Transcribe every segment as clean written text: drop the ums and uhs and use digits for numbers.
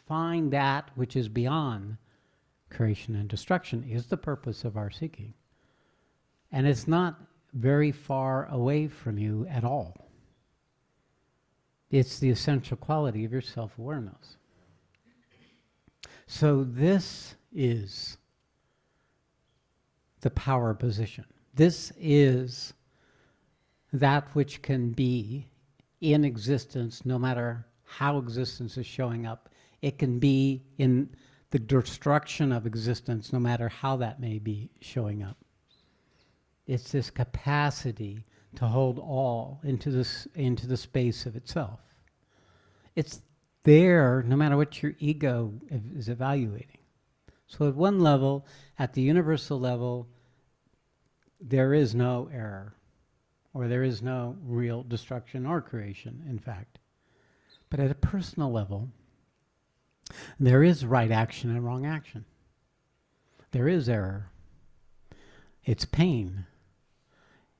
find that which is beyond creation and destruction is the purpose of our seeking. And it's not very far away from you at all. It's the essential quality of your self-awareness. So this is the power position. This is that which can be in existence no matter how existence is showing up. It can be in the destruction of existence no matter how that may be showing up. It's this capacity to hold all into the space of itself. It's there no matter what your ego is evaluating. So at one level, at the universal level, there is no error, or there is no real destruction or creation, in fact. But at a personal level, there is right action and wrong action. There is error. It's pain.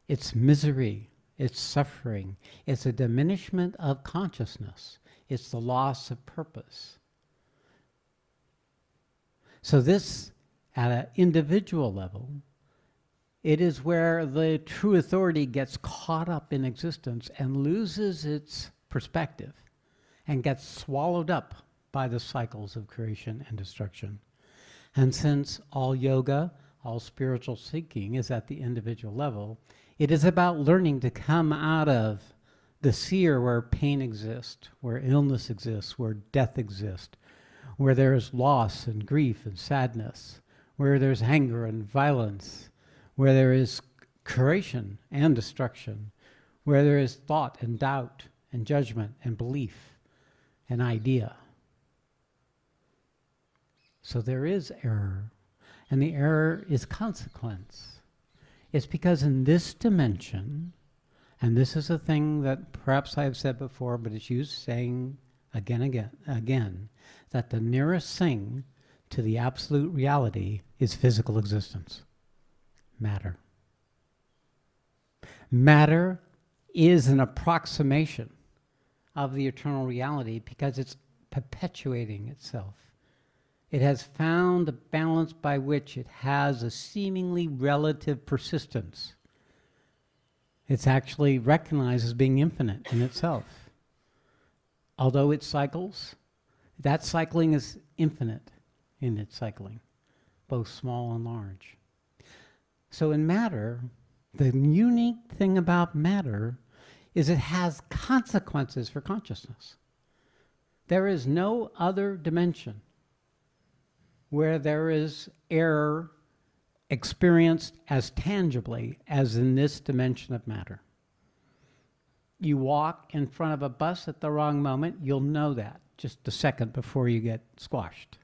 It's misery. It's suffering. It's a diminishment of consciousness. It's the loss of purpose. So this, at an individual level, it is where the true authority gets caught up in existence and loses its perspective and gets swallowed up by the cycles of creation and destruction. And since all yoga, all spiritual seeking is at the individual level, it is about learning to come out of the sphere where pain exists, where illness exists, where death exists, where there is loss and grief and sadness, where there's anger and violence, where there is creation and destruction, where there is thought and doubt and judgment and belief and idea. So there is error, and the error is consequence. It's because in this dimension, and this is a thing that perhaps I have said before, but it's used saying again, that the nearest thing to the absolute reality is physical existence. Matter. Matter is an approximation of the eternal reality because it's perpetuating itself. It has found the balance by which it has a seemingly relative persistence. It's actually recognized as being infinite in itself. Although it cycles, that cycling is infinite in its cycling, both small and large. So in matter, the unique thing about matter is it has consequences for consciousness. There is no other dimension where there is error experienced as tangibly as in this dimension of matter. You walk in front of a bus at the wrong moment, you'll know that just a second before you get squashed.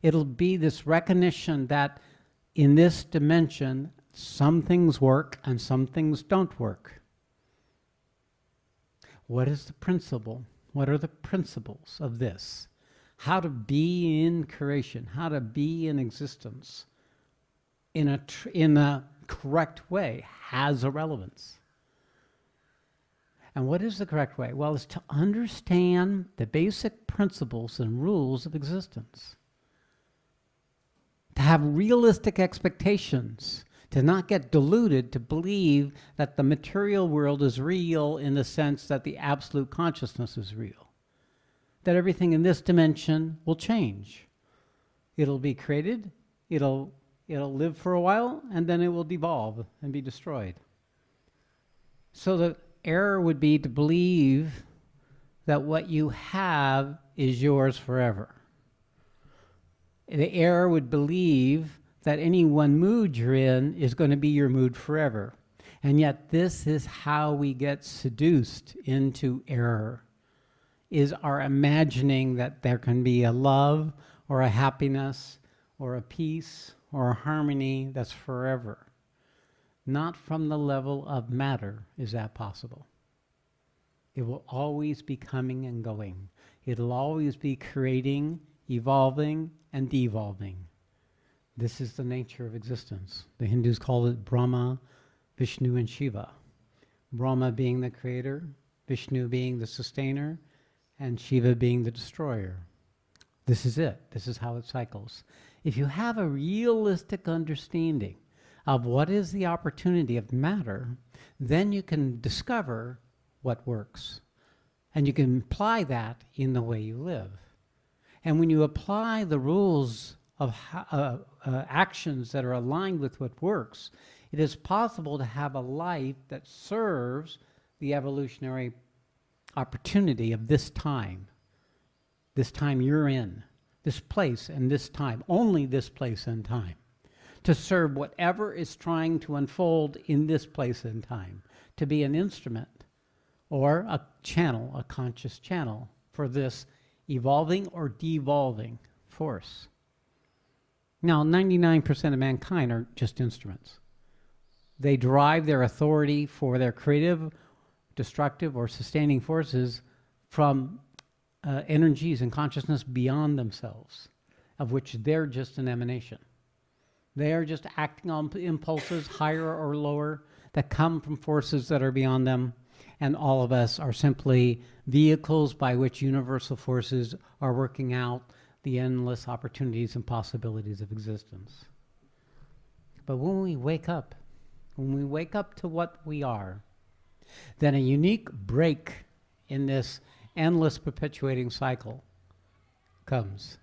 It'll be this recognition that in this dimension, some things work and some things don't work. What is the principle? What are the principles of this? How to be in creation, how to be in existence in a correct way has a relevance. And what is the correct way? Well, it's to understand the basic principles and rules of existence. To have realistic expectations, to not get deluded to believe that the material world is real in the sense that the absolute consciousness is real. That everything in this dimension will change. It'll be created, it'll live for a while, and then it will devolve and be destroyed. So the error would be to believe that what you have is yours forever. The error would believe that any one mood you're in is going to be your mood forever. And yet this is how we get seduced into error, is our imagining that there can be a love or a happiness or a peace or a harmony that's forever. Not from the level of matter is that possible. It will always be coming and going. It'll always be creating, evolving, and devolving. This is the nature of existence. The Hindus call it Brahma, Vishnu, and Shiva. Brahma being the creator, Vishnu being the sustainer, and Shiva being the destroyer. This is it. This is how it cycles. If you have a realistic understanding of what is the opportunity of matter, then you can discover what works. And you can apply that in the way you live. And when you apply the rules of actions that are aligned with what works, it is possible to have a life that serves the evolutionary opportunity of this time you're in, this place and this time, only this place and time, to serve whatever is trying to unfold in this place and time, to be an instrument or a channel, a conscious channel for this evolving or devolving force. Now, 99% of mankind are just instruments. They derive their authority for their creative, destructive, or sustaining forces from energies and consciousness beyond themselves, of which they're just an emanation. They are just acting on impulses, higher or lower, that come from forces that are beyond them, and all of us are simply vehicles by which universal forces are working out the endless opportunities and possibilities of existence. But when we wake up to what we are, then a unique break in this endless perpetuating cycle comes.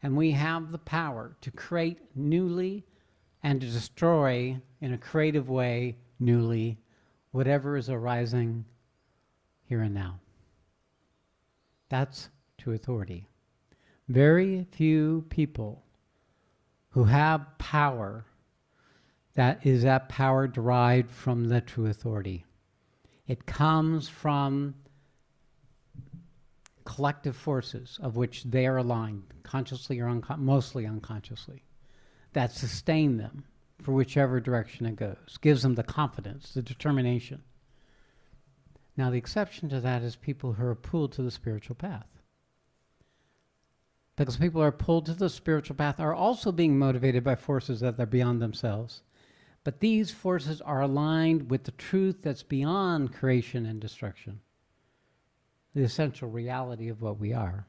And we have the power to create newly and to destroy in a creative way newly whatever is arising here and now. That's true authority. Very few people who have power, that is that power derived from the true authority. It comes from collective forces of which they are aligned, consciously or mostly unconsciously, that sustain them for whichever direction it goes, gives them the confidence, the determination. Now, the exception to that is people who are pulled to the spiritual path. Because people who are pulled to the spiritual path are also being motivated by forces that are beyond themselves. But these forces are aligned with the truth that's beyond creation and destruction, the essential reality of what we are.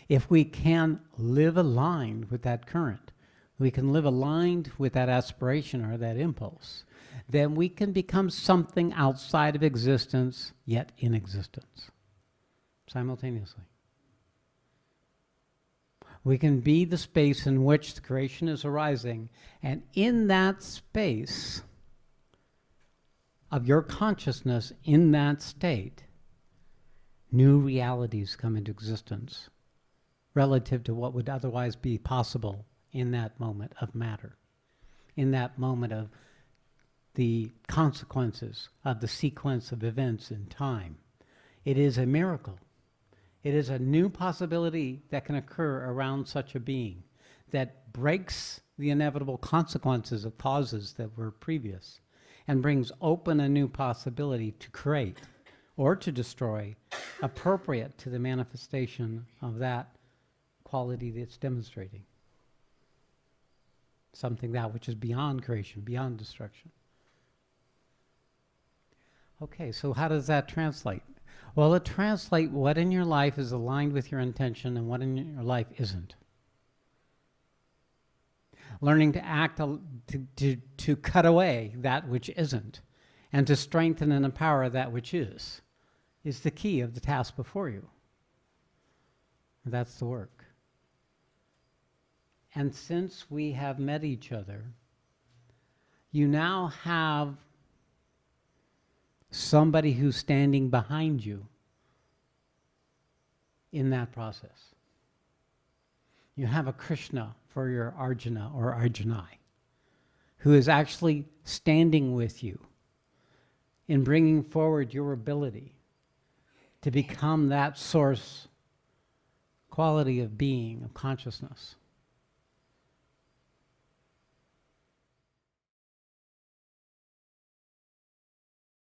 If we can live aligned with that current, we can live aligned with that aspiration or that impulse, then we can become something outside of existence, yet in existence, simultaneously. We can be the space in which the creation is arising, and in that space of your consciousness, in that state, new realities come into existence relative to what would otherwise be possible in that moment of matter, in that moment of the consequences of the sequence of events in time. It is a miracle. It is a new possibility that can occur around such a being that breaks the inevitable consequences of causes that were previous and brings open a new possibility to create or to destroy appropriate to the manifestation of that quality that's demonstrating. Something that which is beyond creation, beyond destruction. Okay, so how does that translate? Well, it translates what in your life is aligned with your intention and what in your life isn't. Learning to act, to cut away that which isn't, and to strengthen and empower that which is the key of the task before you. That's the work. And since we have met each other, you now have somebody who's standing behind you in that process. You have a Krishna for your Arjuna or Arjunai, who is actually standing with you in bringing forward your ability to become that source quality of being, of consciousness,